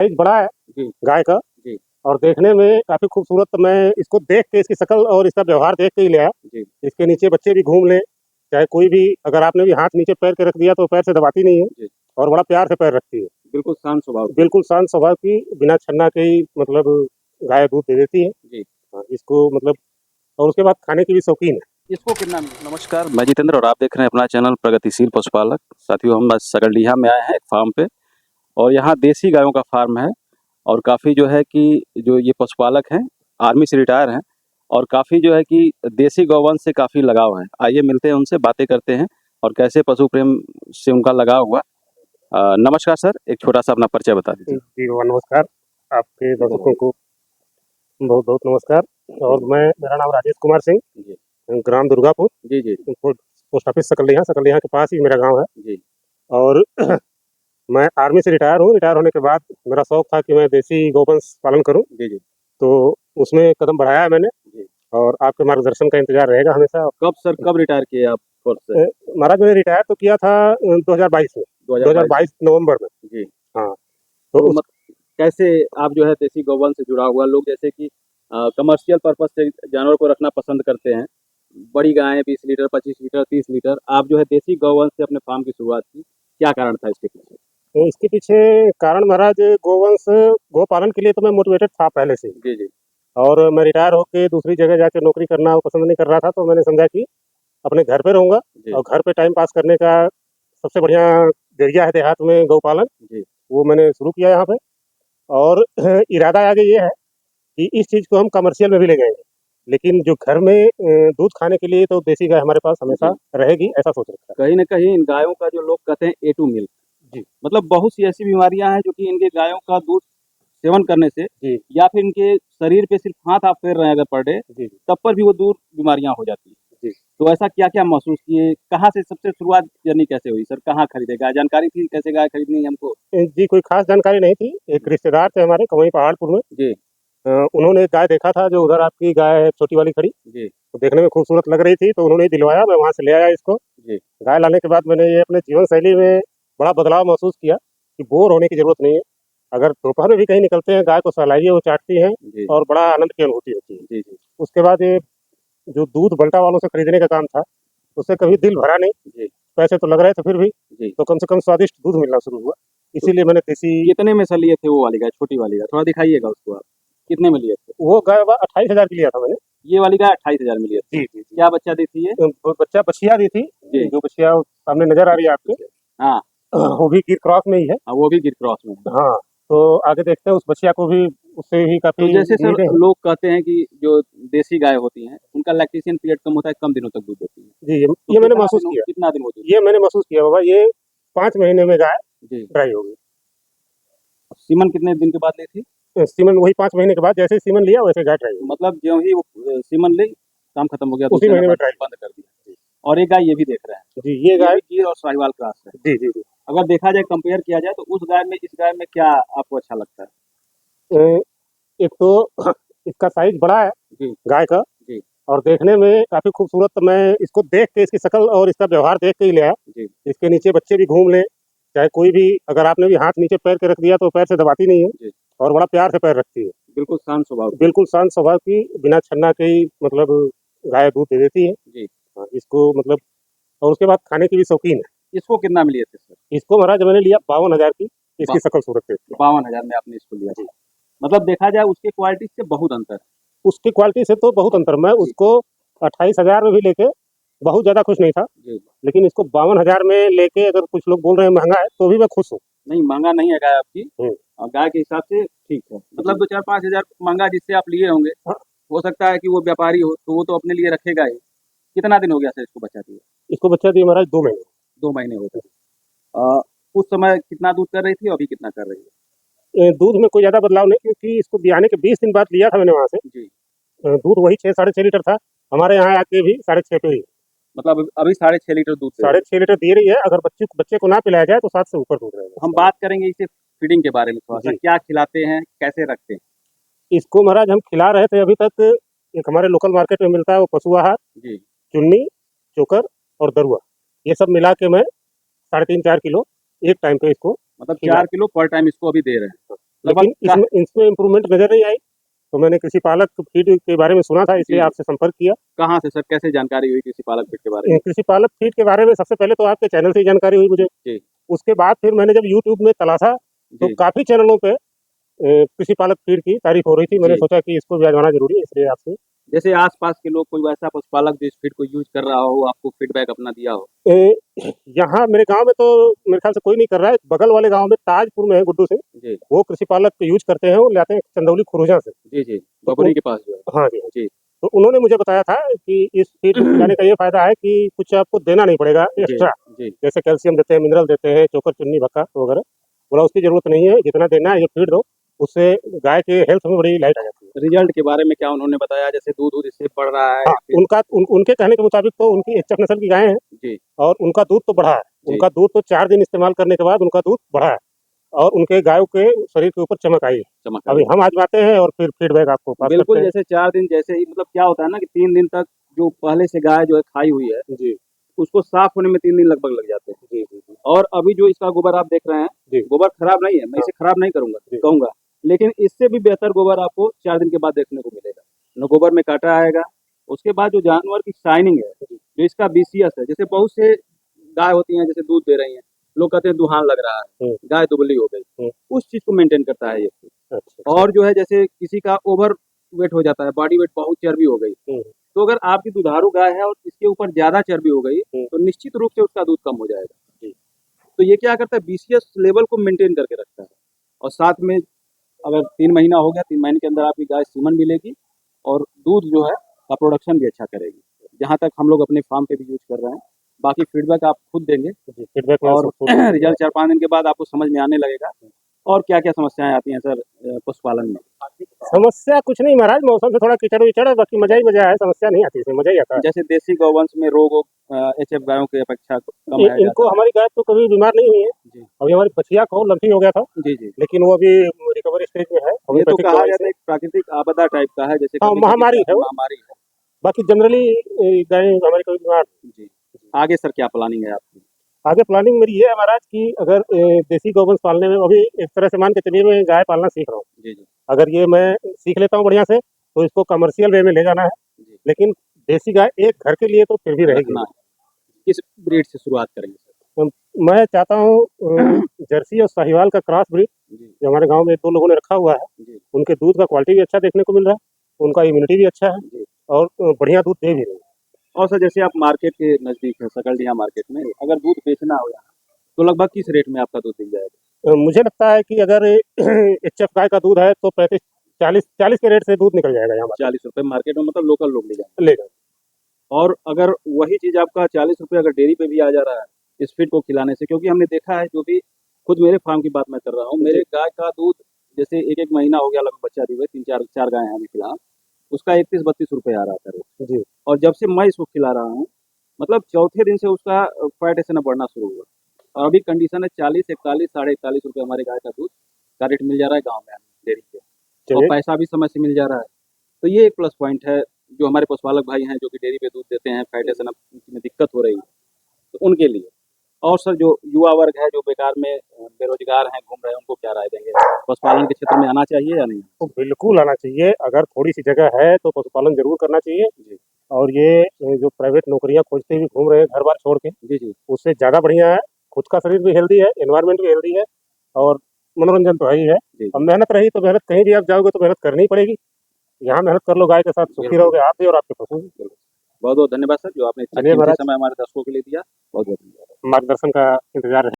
Size बड़ा है जी, गाय का। जी, और देखने में काफी खूबसूरत। तो मैं इसको देख के, इसकी शक्ल और इसका व्यवहार देख के ही ले आया। जी, इसके नीचे बच्चे भी घूम लें, चाहे कोई भी, अगर आपने भी हाथ नीचे पैर के रख दिया तो पैर से दबाती नहीं है जी। और बड़ा प्यार से पैर रखती है। बिल्कुल शांत स्वभाव की। बिल्कुल शांत स्वभाव की, बिना छन्ना के ही मतलब गाय दूध दे देती है। जी। हाँ, इसको मतलब, और उसके बाद खाने की भी शौकीन है। इसको कितना नमस्कार, मैं जितेंद्र और आप देख रहे हैं अपना चैनल प्रगतिशील पशुपालक। साथियों, हम आज सकरडीहा में आए हैं एक फार्म पे, और यहाँ देसी गायों का फार्म है। और काफ़ी जो है कि जो ये पशुपालक हैं, आर्मी से रिटायर हैं, और काफ़ी जो है कि देसी गौवंश से काफ़ी लगाव है। आइए मिलते हैं उनसे, बातें करते हैं और कैसे पशु प्रेम से उनका लगाव हुआ। नमस्कार सर, एक छोटा सा अपना परिचय बता दीजिए। जी नमस्कार, आपके जी, दर्शकों को बहुत बहुत नमस्कार। और मेरा नाम राजेश कुमार सिंह, जी, ग्राम दुर्गापुर, जी, जी, पोस्ट ऑफिस सकरडीहा, सकरडीहा के पास ही मेरा गांव है। जी, और मैं आर्मी से रिटायर हूँ। रिटायर होने के बाद मेरा शौक था कि मैं देसी गौवंश पालन करूँ, जी, जी, तो उसमें कदम बढ़ाया है मैंने। जी। और आपके मार्गदर्शन का इंतजार रहेगा हमेशा। कब सर, कब रिटायर किए आप फोर्स से? महाराज, मैंने रिटायर तो किया था 2022 में, 2022। 2022 नवंबर में। जी। हाँ, तो तो उस कैसे आप जो है देसी गौवंश से जुड़ा हुआ, लोग जैसे कि कमर्शियल पर्पज से जानवर को रखना पसंद करते हैं, बड़ी गायें 20 लीटर, 25 लीटर, 30 लीटर, आप जो है देसी गौवंश से अपने फार्म की शुरुआत की, क्या कारण था इसके पीछे? तो इसके पीछे कारण महाराज, गोवंश गोपालन के लिए तो मैं मोटिवेटेड था पहले से ही। जी, जी, और मैं रिटायर होकर दूसरी जगह जाके नौकरी करना पसंद नहीं कर रहा था, तो मैंने समझा कि अपने घर पे रहूंगा जी, और घर पे टाइम पास करने का सबसे बढ़िया जरिया है देहात में गौपालन। जी, वो मैंने शुरू किया यहाँ पे। और इरादा आगे ये है कि इस चीज़ को हम कमर्शियल में भी ले जाएंगे, लेकिन जो घर में दूध खाने के लिए तो देसी गाय हमारे पास हमेशा जी। रहेगी, ऐसा सोच रखा कहीं न कहीं इन गायों का जो लोग कहते हैं ए टू मिल्क, है। जी मतलब बहुत सी ऐसी बीमारियां हैं जो कि इनके गायों का दूध सेवन करने से, जी या फिर इनके शरीर पे सिर्फ हाथ आप फेर रहे हैं अगर पर डे, जी तब पर भी वो दूर बीमारियां हो जाती हैं। जी तो ऐसा क्या-क्या महसूस किए? कहाँ से सबसे शुरुआत जर्नी कैसे हुई सर? कहाँ खरीदे गाय? जानकारी थी कैसे गाय खरीदनी है हमको? जी, कोई खास जानकारी नहीं थी। एक रिश्तेदार थे हमारे कवई पहाड़पुर में। जी, उन्होंने एक गाय देखा था, जो उधर आपकी गाय है छोटी वाली खड़ी, जी, तो देखने में खूबसूरत लग रही थी, तो उन्होंने ही दिलवाया। मैं वहाँ से ले आया इसको। जी, गाय लाने के बाद मैंने ये अपने जीवन शैली में बड़ा बदलाव महसूस किया कि बोर होने की जरूरत नहीं है। अगर दोपहर में भी कहीं निकलते हैं, गाय को सहलाइए, वो चाटती हैं जी, और बड़ा आनंद की अनुभूति होती है। जी, जी, उसके बाद ये जो दूध बल्टा वालों से खरीदने का काम था, उससे कभी दिल भरा नहीं। जी, पैसे तो लग रहे थे फिर भी, जी। तो कम से कम स्वादिष्ट दूध मिलना शुरू हुआ। तो इसीलिए मैंने देसी। कितने में सर लिए थे वो वाली गाय, छोटी वाली गाय? थोड़ा दिखाइएगा उसको आप। कितने में लिए थे? वो गाय 28,000 की लिया था मैंने। ये वाली गाय 28,000 में लिए थे। जी जी जी। क्या बच्चा दी थी ये? बच्चा बछिया दी थी। जी। जो बछिया सामने नजर आ रही है आपके, हाँ, वो भी गिर क्रॉस में ही है। हाँ, वो भी गिर क्रॉस में है। हाँ, तो आगे देखते हैं उस बछिया को भी, उससे भी तो काफी जैसे सर उम्मीदें हैं। लोग कहते हैं कि जो देसी गाय होती हैं, उनका लैक्टेशन पीरियड कम होता है, कम दिनों तक दूध देती है। जी, तो ये मैंने महसूस किया। कितना दिन वो दूध ये देती मैंने महसूस किया बाबा, ये 5 महीने में गाय है? जी। ड्राई होगी। सीमन कितने दिन के बाद ली थी? सीमन वही 5 महीने के बाद, जैसे ही सीमन लिया वैसे गाय ड्राई होगी। मतलब ज्यों ही वो सीमन ली, काम खत्म हो गया, दूध उसी देना महीने में बंद ड्राई। बंद कर दिया। और एक गाय ये भी देख रहे हैं, जी, ये ये गाय। भी गिर और साहिवाल क्रॉस है। जी जी जी। अगर देखा जाए, कंपेयर किया जाए, तो उस गाय में इस गाय में क्या आपको अच्छा लगता है? अ, एक तो इसका साइज बड़ा है जी, गाय का, जी, और देखने में काफी खूबसूरत। तो मैं इसको देख के, इसकी शक्ल और इसका व्यवहार देख के ही ले आया। जी, इसके नीचे बच्चे भी घूम लें, चाहे कोई भी, अगर आपने भी हाथ नीचे पैर के रख दिया तो पैर से दबाती नहीं है जी। और बड़ा प्यार से पैर रखती है। बिल्कुल शांत स्वभाव की। बिल्कुल शांत स्वभाव की, बिना छन्ना के ही मतलब गाय दूध दे देती है। जी। हाँ, इसको मतलब, और उसके बाद खाने की भी शौकीन है। इसको कितना में लिए थे सर? इसको महाराज मैंने लिया 52,000 की, बा इसकी शक्ल सूरत देख के। 52,000 में आपने इसको लिया जी, था। मतलब देखा जाए उसकी क्वालिटी से बहुत अंतर है। उसकी क्वालिटी से तो बहुत अंतर। मैं जी, उसको 28,000 में भी लेके बहुत ज्यादा खुश नहीं था, जी। लेकिन इसको 52,000 में लेके अगर कुछ लोग बोल रहे हैं महंगा है, तो भी मैं खुश हूँ। नहीं, महँगा नहीं है गाय आपकी, हम्म, और गाय के हिसाब से ठीक है। मतलब जी 2-4-5,000 महँगा जिससे आप लिए होंगे, हाँ। हो सकता है कि वो व्यापारी हो, तो वो तो अपने लिए रखेगा ही। कितना दिन हो गया सर इसको बच्चा दिए? इसको बच्चा दिए महाराज 2 महीने। 2 महीने हो गए। उस समय कितना दूध कर रही थी, अभी कितना कर रही है? दूध में कोई ज्यादा बदलाव नहीं, क्योंकि इसको बियाने के 20 दिन बाद लिया था मैंने वहां से। जी। दूध वही 6-6.5 लीटर था। हमारे यहाँ आके भी 6.5 पे ही। मतलब अभी 6.5 लीटर दूध दे रही है। 6.5 लीटर दे रही है। अगर बच्चे को ना पिलाया जाए तो 7 से ऊपर दूध रहेगा हम इसका। बात करेंगे इसे फीडिंग के बारे में थोड़ा-सा, जी, क्या खिलाते हैं, कैसे रखते हैं? इसको महाराज हम खिला रहे थे अभी तक। एक हमारे लोकल मार्केट में मिलता है वो पशु आहार, जी। चुन्नी, चोकर और दरुआ, ये सब मिला के मैं 3.5-4 किलो एक टाइम पे इसको मतलब खिला 4 किलो पर टाइम इसको अभी दे रहे हैं। लगभग लेकिन इसमें इसमें इम्प्रूवमेंट नज़र नहीं आई, तो मैंने कृषि पालक फीड के बारे में सुना था, इसलिए जी। आपसे संपर्क किया। कहाँ से सर, कैसे जानकारी हुई कृषि पालक फीड के बारे में? कृषि पालक फीड के बारे में सबसे पहले तो आपके चैनल से ही जानकारी हुई मुझे। जी। उसके बाद फिर मैंने जब यूट्यूब में तलाशा, तो जी। काफ़ी चैनलों पे कृषि पालक फीड की तारीफ हो रही थी। मैंने जी। सोचा कि इसको भी आजमाना ज़रूरी है, इसलिए आपसे जैसे आस-पास के लोग कोई वैसा पशुपालक जो इस फीड को यूज़ कर रहा हो, आपको फीडबैक अपना दिया हो? यहाँ मेरे गाँव में तो मेरे ख्याल से कोई नहीं कर रहा है। बगल वाले गाँव में ताजपुर में है गुड्डू सिंह, जी। वो कृषि पालक यूज़ करते हैं, वो लाते हैं चंदौली खुरुजा से। जी, जी। तो बबरी के पास जो है। हाँ जी, हाँ जी। जी। तो उन्होंने मुझे बताया था कि इस फीड खिलाने का ये फ़ायदा है कि कुछ आपको देना नहीं पड़ेगा जी, एक्स्ट्रा। जी। जैसे कैल्शियम देते हैं, मिनरल देते हैं, चोकर, चुन्नी, भक्का वगैरह। बोला उसकी ज़रूरत नहीं है, जितना देना है ये फीड दो, उससे गाय के हेल्थ में बड़ी लाइट आ जाती है। रिज़ल्ट के बारे में क्या उन्होंने बताया? जैसे दूध इससे बढ़ रहा है हाँ, या फिर? उनके कहने के मुताबिक तो उनकी एचएफ नस्ल की गायें हैं जी। और उनका दूध तो बढ़ा है। जी। उनका दूध तो 4 दिन इस्तेमाल करने के बाद उनका दूध बढ़ा है और उनके गायों के शरीर के ऊपर चमक आई है। चमक आई अभी है। हम आजमाते हैं और फिर फीडबैक आपको पास करते बिल्कुल, हैं। जैसे 4 दिन जैसे ही मतलब क्या होता है ना कि 3 दिन तक जो पहले से गाय जो है खाई हुई है, जी, उसको साफ़ होने में 3 दिन लगभग लग जाते हैं। जी, जी, जी। और अभी जो इसका गोबर आप देख रहे हैं, जी। गोबर खराब नहीं है, मैं हाँ। इसे खराब नहीं करूँगा जी। कहूँगा, लेकिन इससे भी बेहतर गोबर आपको 4 दिन के बाद देखने को मिलेगा। ना गोबर में काँटा आएगा, उसके बाद जो जानवर की शाइनिंग है, जो इसका बीसीएस है, जैसे बहुत से गाय होती हैं जैसे दूध दे रही हैं, लोग कहते हैं दुहान लग रहा है, हुँ, गाय दुबली हो गई, हुँ। उस चीज़ को मेंटेन करता है ये। अच्छा, अच्छा। और जो है जैसे किसी का ओवर वेट हो जाता है, बॉडी वेट बहुत चर्बी हो गई, हुँ, तो अगर आपकी दुधारू गाय है और इसके ऊपर ज़्यादा चर्बी हो गई, हुँ। तो निश्चित रूप से उसका दूध कम हो जाएगा। जी। तो ये क्या करता है बीसीएस लेवल को मेंटेन करके रखता है और साथ में अगर 3 महीना हो गया, 3 महीने के अंदर आपकी गाय सीमन मिलेगी और दूध जो है का प्रोडक्शन भी अच्छा करेगी। जहाँ तक हम लोग अपने फार्म पे भी यूज़ कर रहे हैं, बाकी फीडबैक आप खुद देंगे जी, फीडबैक मैं और सब कुछ रिज़ल्ट 4-5 दिन के बाद आपको समझ में आने लगेगा। और क्या-क्या समस्याएँ आती हैं सर पशुपालन में? समस्या कुछ नहीं महाराज, मौसम से थोड़ा कीचड़-विचड़ है, बाकी मज़ा ही मज़ा है, समस्या नहीं आती इसमें, मज़ा ही आता है। जैसे देसी गौवंश में रोग एचएफ गायों की अपेक्षा कम है इनको ज़्यादा? हमारी गाय तो कभी बीमार नहीं हुई है। जी। अभी हमारी बछिया को लम्पी हो गया था, जी, जी। लेकिन वो अभी रिकवरी स्टेज में है, ये तो होम्योपैथिक कहा दवाई जाता से। है एक प्राकृतिक आपदा टाइप का है, जैसे हाँ, कभी-कभी महामारी है वो। महामारी है। बाकी जनरली गाय हमारी कभी बीमार। जी। आगे सर क्या प्लानिंग है आपकी? आगे प्लानिंग मेरी ये है महाराज कि अगर देसी गौवंश पालने में अभी एक तरह से मान के चलिए मैं गाय पालना सीख रहा हूँ। जी, जी। अगर ये मैं सीख लेता हूँ बढ़िया से, तो इसको कमर्शियल वे में ले जाना है, जी। लेकिन देसी गाय एक घर के लिए तो फिर भी रहेगी। रखना है। किस ब्रीड से शुरुआत करेंगे सर? मैं चाहता हूँ जर्सी और साहिवाल का क्रॉस ब्रीड, जी, जो हमारे गाँव में 2 लोगों ने रखा हुआ है। जी, उनके दूध का क्वालिटी भी अच्छा देखने को मिल रहा है, उनका इम्यूनिटी भी अच्छा है जी। और बढ़िया दूध दे भी रहे हैं। और सर जैसे आप मार्केट के नज़दीक हैं, सकलडीहा मार्केट में, अगर दूध बेचना हो यहाँ, तो लगभग किस रेट में आपका दूध मिल जाएगा? मुझे लगता है कि अगर एचएफ गाय का दूध है तो 35-40 के रेट से दूध निकल जाएगा यहाँ ₹40 मार्केट में मतलब लोकल लोग ले जाएँगे। ले जाएंगे। और अगर वही चीज़ आपका ₹40 अगर डेयरी पे भी आ जा रहा है, इस फीड को खिलाने से क्योंकि हमने देखा है जो भी खुद मेरे फार्म की बात मैं कर रहा हूँ, मेरे गाय का दूध जैसे 1-1 महीना हो गया लगभग बच्चा दिए हुए 3-4 गाय हैं अभी फिलहाल, उसका ₹31-32 आ रहा था रोज़। जी, और जब से मैं इसको खिला रहा हूँ, मतलब चौथे दिन से उसका फैट ऐसे ना बढ़ना शुरू हुआ। और अभी कंडीशन है 40, 41, साढ़े ₹41 हमारे गाय का दूध का रेट मिल जा रहा है गाँव में डेयरी पे और चलिए पैसा भी समय से मिल जा रहा है। तो ये एक प्लस पॉइंट है, जो हमारे पशुपालक भाई हैं जो कि डेयरी पे दूध देते हैं, फैट ऐसे ना में दिक्कत हो रही है, तो उनके लिए। और सर जो युवा वर्ग है जो बेकार में बेरोज़गार हैं, घूम रहे हैं, उनको क्या राय देंगे? पशुपालन के क्षेत्र में आना चाहिए या नहीं? तो बिल्कुल आना चाहिए, अगर थोड़ी-सी जगह है तो पशुपालन ज़रूर करना चाहिए जी, और ये जो प्राइवेट नौकरियाँ खोजते हुए घूम रहे हैं घर-बार छोड़ के, जी, जी। उससे ज़्यादा बढ़िया है, खुद का शरीर भी हेल्दी है, एनवायरनमेंट भी हेल्दी है और मनोरंजन तो है ही है। जी, अब जी। मेहनत रही तो मेहनत कहीं भी आप जाओगे तो मेहनत करनी ही पड़ेगी। यहाँ मेहनत कर लो गाय के साथ, सुखी बिल्कुल, रहोगे आप भी और आपके पशु भी। बिल्कुल। बहुत-बहुत धन्यवाद सर जो आपने इतना चलिए कीमती महाराज, समय हमारे दर्शकों के लिए दिया। बहुत-बहुत धन्यवाद। मार्गदर्शन का इंतज़ार